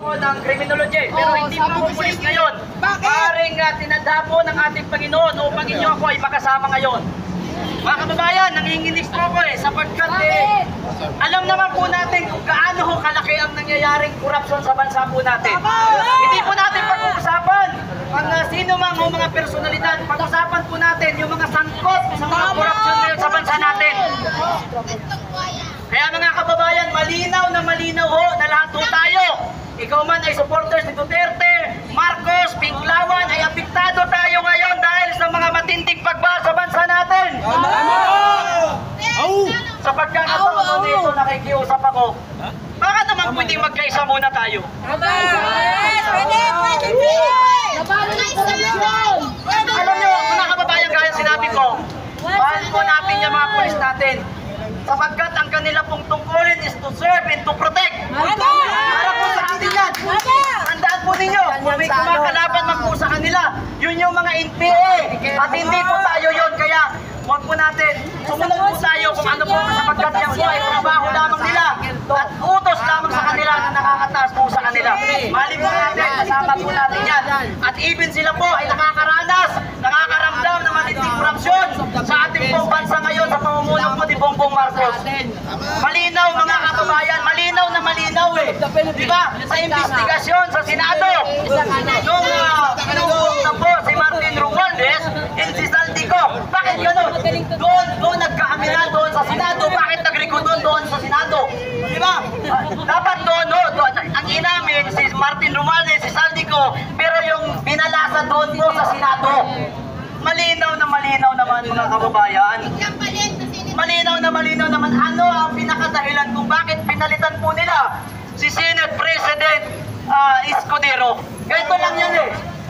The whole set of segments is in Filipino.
ng criminology, pero hindi po ako pulis ngayon. Maaaring tinadha po ng ating Panginoon upang inyo ako ay makasama ngayon. Mga kababayan, nanginginig po ako sapagkat alam naman po natin kung gaano ho kalaki ang nangyayaring korupsyon sa bansa po natin. Hindi po natin pag-uusapan ang sino mang o mga personalidad. Pag-usapan po natin yung mga sangkot sa mga korupsyon ngayon sa bansa natin. Kaya mga kababayan, malinaw ho na lahat po tayo. Ikaw man ay supporters ni Duterte, Marcos, Pinklawan, ay apektado tayo ngayon dahil sa mga matinding pagbaha sa bansa natin. Sa pagkakataon nito, nakikiusap ako. Baka naman pwedeng magkaisa muna tayo. Alam nyo, mga kababayan, kaya sinabi ko, mahal po natin yung mga pulis natin. Sapagkat ang kanila pong tungkulin is to serve and to protect. Para po sa atin yan. Tandaan po ninyo, kung may kumakalaban man po sa kanila, yun yung mga NPA. At hindi po tayo yun. Kaya huwag po natin, sumunod po tayo kung ano po sapagkat yan po ay trabaho lamang nila. At utos lamang sa kanila na nakakataas po sa kanila. Mali po natin, kasama po natin yan. At even sila po ay nakakaramdam ng matinding korupsyon sa ating pong bansa ngayon sa pamumuno po ni Bongbong Marcos. Malinaw mga kababayan, malinaw na malinaw Diba? Sa investigasyon sa Senado, nung pinupok na po si Martin Romualdez and si Saldico. Bakit gano'n? Doon nagkaamilan doon sa Senado. Bakit nagrikudon doon sa Senado? Diba? Dapat doon, ang inamin si Martin Romualdez, si Saldico, pero yung binalasa doon po sa Senado. Malinaw naman mga kababayan. Malinaw naman ano ang pinakadahilan kung bakit pinalitan po nila si Senate President Escudero. Ganito lang yan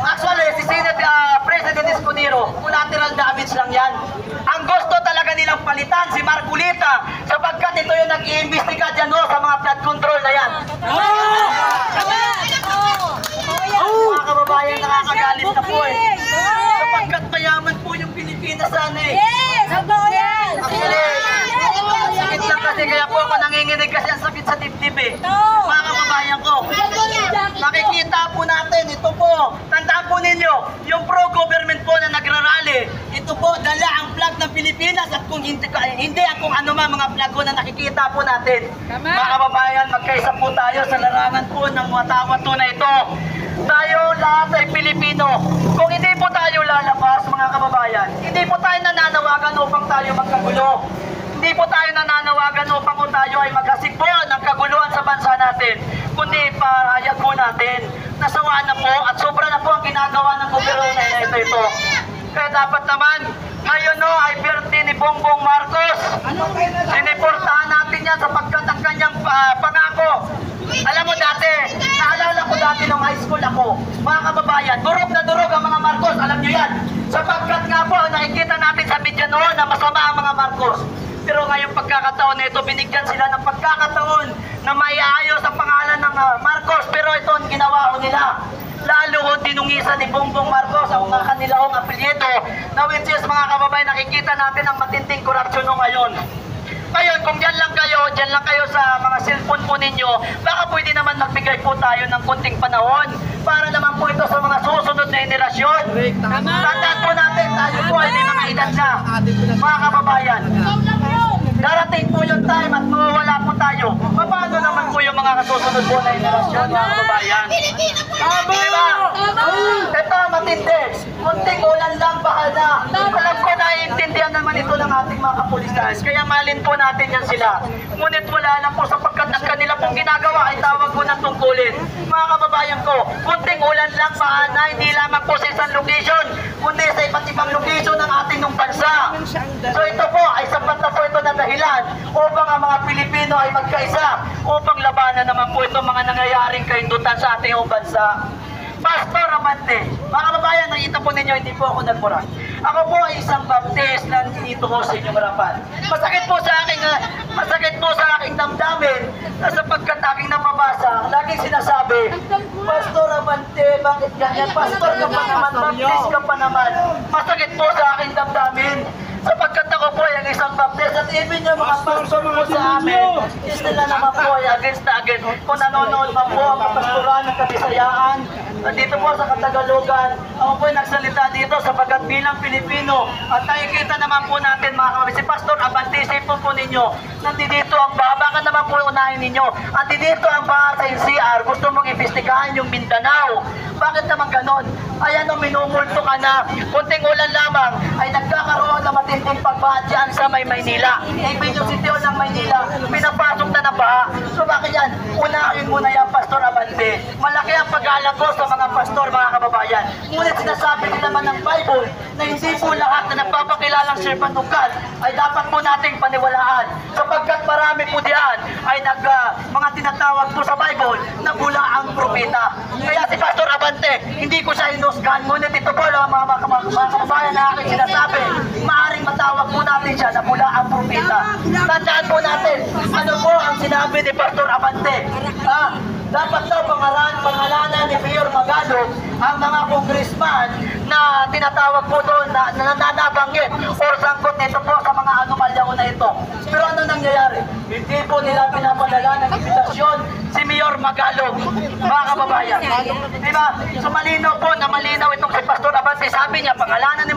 Actually, si Senate President Escudero, collateral damage lang yan. Ang gusto talaga nilang palitan si Marcolita sapagkat ito yung nag-iimbestiga dyan sa mga flood control na yan. Mga kababayan, nakakagalit na po sapagkat mayaman po yung Pilipinas sana Sakit lang kasi kaya po ako nanginginig kasi ang sakit sa dibdib Mga kababayan ko, nakikita po natin, ito po, tandaan po ninyo, yung pro-government po na nagrarally, ito po, dala ang flag ng Pilipinas at kung hindi kung ano man mga flag ko na nakikita po natin. Mga kababayan, magkaisa po tayo sa larangan po ng watawato na ito. Tayo lahat ay Pilipino. Kung hindi po tayo lalabas, mga kababayan, hindi po tayo nananawagan upang tayo magkagulo. Hindi po tayo nananawagan upang tayo ay maghasik po ng kaguluhan sa bansa natin. Kundi pahayag po natin, nasawa na po at sobra na po ang ginagawa ng gobyerno na ito. Kaya dapat naman, ngayon ay birthday ni Bongbong Marcos. Siniportahan natin yan sapagkat ang kanyang pangako. Alam mo dati, naalala ko dati nung high school ako, mga kababayan, durog na durog ang mga Marcos, alam nyo yan. Sapagkat nga po, nakikita natin sa media noon na masama ang mga Marcos. Pero ngayong pagkakataon na ito, binigyan sila ng pagkakataon na maiayos ang pangalan ng Marcos. Pero ito ang ginawa nila. Lalo dinungisan ni Bongbong Marcos ang mga kanilang apelyido na which is mga kababayan, nakikita natin ang matinding korupsyon ngayon. Ngayon, kung dyan lang kayo sa mga cellphone po ninyo, baka pwede naman magbigay po tayo ng kunting panahon para naman po ito sa mga susunod na henerasyon. Tandaan po natin, tayo po ay may mga edad na, mga kababayan. Darating po yung time at mawawala po tayo. Paano naman po yung mga kasusunod po na henerasyon, mga kababayan? Diba? Ito matindi. Munting ulan lang, bahal na. Alam ko naiintindihan naman ito ng ating mga kapulisan. Kaya malin po natin yan sila. Ngunit wala lang po sapagkat ang kanila pong ginagawa ay tawag ko ng tungkulin. Mga kababayan ko, munting ulan lang, bahal na. Hindi lamang po sa isang location, kundi sa iba't ibang location ng ating nung bansa. So ito po ay sapat na po ito na dahilan upang ang mga Pilipino ay magkaisa upang labanan naman po itong mga nangyayaring kahindutan sa ating bansa. Pastor Amante, mga kababayan, nakita po ninyo, hindi po ako nagmura. Ako po ay isang baptist na dito ko sa inyong harapan. Masakit po sa aking damdamin na sapagkat aking napabasa, laging sinasabi, Pastor Amante, bakit ganyan? Pastor ka pa naman, baptist ka pa naman. Masakit po sa aking damdamin. Sapagkat ako po ay ang isang baptist at even yung mga pastor po sa amin, is nila naman po ay against. Kung nanonood man po ang kapastoran Kabisayaan, dito po sa Katagalogan. Ako po nagsalita dito sapagkat bilang Pilipino at nakikita naman po natin mga kapatid, si Pastor Abante, isipin po ninyo, nandito ang baka naman po unahin ninyo, nandito ang baka sa NCR, gusto mong imbestigahan yung Mindanao. Bakit naman ganon? Ayan o, minumulto ka na, kunting ulan lamang ay nagkakaroon ng matinding pagbaha dyan sa may Maynila. Even yung sitio ng Maynila, pinapasok na ng baha. So bakit yan? Unahin muna yan, Pastor Abante. Malaki ang pag-alang ko sa mga pastor, mga kababayan. Ngunit sinasabi din naman ng Bible na hindi po lahat na nagpapakilalang servant of God ay dapat po nating paniwalaan. Sapagkat marami po diyan ay mga tinatawag po sa Bible na bulaang propeta. Kaya si Pastor Abante, hindi ko siya hinusgan, ngunit ito po lang mga kababayan na aking sinasabi, maaaring matawag po natin siya na bulaang propeta. Tandaan po natin, ano po ang sinabi ni Pastor Abante? Dapat daw pangalanan ni Mayor Magalog ang mga congressman na tinatawag po doon na nabanggit or sangkot nito po sa mga anomalya na ito. Pero ano nangyayari? Hindi po nila pinapadala ng imbitasyon si Mayor Magalog, mga kababayan. Diba? So malinaw po na malinaw itong si Pastor Abante. Sabi niya, pangalanan ni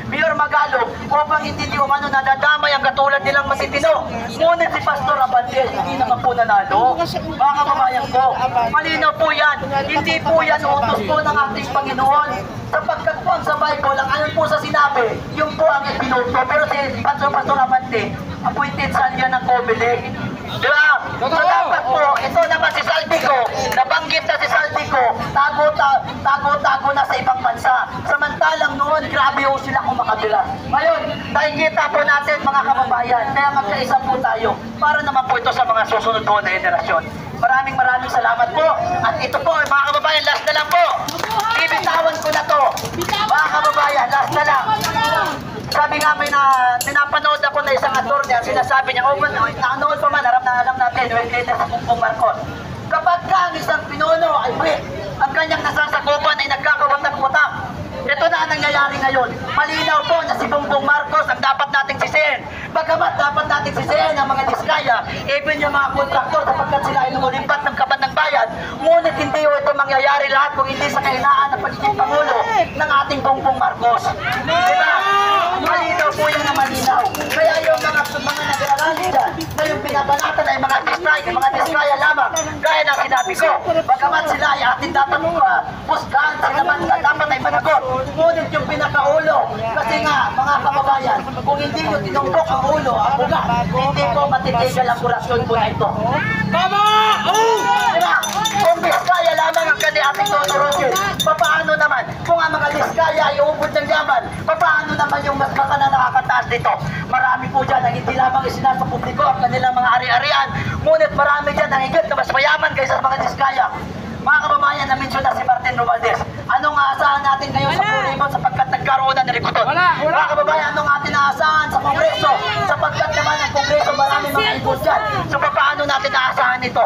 Mayor Magalog upang hindi umano nadadamay ang katulad nilang matitino. Ngunit si Pastor Abante, hindi naman po nanalo. Mga kababayan ko, malinaw po yan. Hindi po yan utos po ng ating Panginoon. Sapagkat po ang sa Bible, ang ayon po sa sinabi, yung po ang ipinoto. Pero si Pastor Abante, appointed sa liya ng Comelec. Diba? So dapat po, ito naman si Saldico, nabanggit na si Saldico, tago-tago na sa ibang bansa. Samantalang noon, grabe ho sila kumakabila. Ngayon, nakikita po natin mga kababayan, kaya magkaisa po tayo para naman po ito sa mga susunod po na henerasyon. Maraming salamat po. At ito po, mga kababayan, last na lang po. Bibitawan ko na to. Mga kababayan, last na lang. Sabi nga may pinapanood ako na isang attorney, sinasabi niya, nakanood pa man, alam natin, when later sa Bongbong Marcos. Kapag ka ang isang pinuno ay quit, ang kanyang nasasakupan ay nagkakawatak-watak. Ito na ang nangyayari ngayon. Malinaw po na si Bongbong Marcos ang dapat nating sisihin. Bagamat dapat nating sisihin ang mga diskaya, even yung mga kontraktor sapagkat sila ay lumulimpat ng kaban ng bayan. Ngunit hindi ito mangyayari lahat kung hindi sa kahinaan ng pagiging Pangulo ng ating Bongbong Marcos. Diba? Malinaw po yan na malinaw. Kaya yung mga nag-aalala dyan na yung pinabanatan ay mga diskaya lamang. Gaya na sinabi ko, bagamat sila ay ating dapat pusgahan, sila man dapat ay managot. Ngunit yung pinakaulo, kasi nga mga kababayan, kung hindi nyo tinumbok ang ulo, ang ugat, hindi ko matitigil ang kurasyon po na ito. Tama! Diba? Kung diskaya lamang ang kani ating tuturusin, papaano naman? Kung ang mga diskaya ay uubod ng yaman, papaano naman yung mas mata na nakakataas dito? Marami po dyan ang hindi lamang isinasa publiko ang kanilang mga ari-arian, ngunit marami dyan ang higit na mas mayaman kaysa mga diskaya. Mga kababayan, na-mention na si Martin Romualdez. Anong aasahan natin ngayon sa Purimon sapagkat nagkaroon na ng rikuton? Mga kababayan, anong ating aasahan sa Kongreso? Sapagkat naman ang Kongreso marami mga ibon dyan. So paano natin aasahan ito?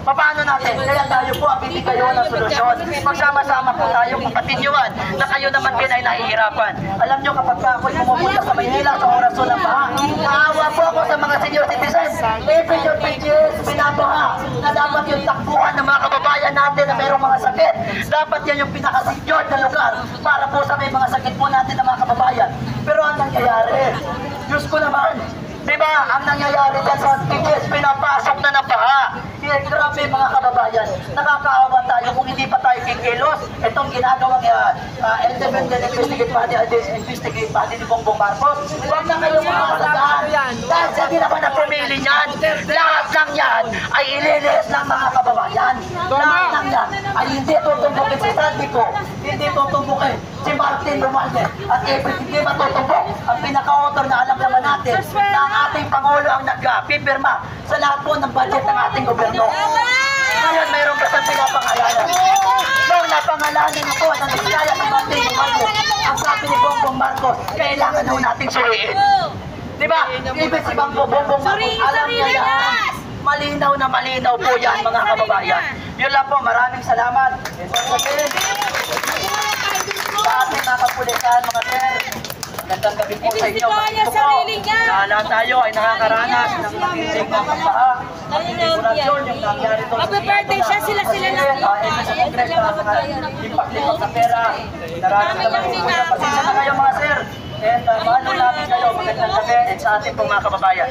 Paano natin? Kaya tayo po ang bibigay ng solusyon. Magsama-sama po tayo, kapatinyuan, na kayo naman din ay nahihirapan. Alam nyo, kapag ako'y pumupunta sa Maynila sa oras ng baha, naawa po ako sa mga senior citizens. Every your PGS, binabaha na dapat yung takbuhan ng mga kababayan natin na mayroong mga sakit. Dapat yan yung pinaka-secured na lugar para po sa may mga sakit po natin ng mga kababayan. Pero ang nangyayari, Diyos ko naman, diba, ang nangyayari dyan sa PGS, pinapasok na ng baha. Grabe mga kababayan, nakakaawa tayo kung hindi pa tayo kikilos. Itong ginagawang independent investigate body ni Bongbong Marcos. Huwag na kayong makakasadahan. Dahil siya din naman ang pumili niyan. Lahat ng yan ay ililis ng mga kababayan. Lahat ng yan ay hindi tutumbukin si Saldico, hindi tutumbukin si Martin Romualdez, at hindi matutumbok ang pinaka-author na alam naman natin na ang ating Pangulo ang nag-pipirma sa lahat po ng budget ng ating gobyerno. Ngayon, mayroon ka sa pinapangalanan. Nung napangalanan na po ng diskaya ng Martin Romualdez, ang sabi ni Bongbong Marcos, kailangan ho natin suriin. Diba? Ibig si Bongbong Marcos, alam niya yan. Malinaw na malinaw po yan, mga kababayan. Yun lang po, maraming salamat. Sa ating mga kapulisan, mga sir, Magandang gabi po sa inyo. Kaya sarili niya. Na lahat tayo ay nakakaranas ng matinding na pagbaha. Manipulation yung nangyari doon. Happy birthday siya, sila-sila lang. Sa Congress na mga lipak-lipak sa pera. Nararamdaman ko kayo. Pasensya na kayo mga sir. And paano namin kayo magandang gabi and sa ating pong mga kababayan.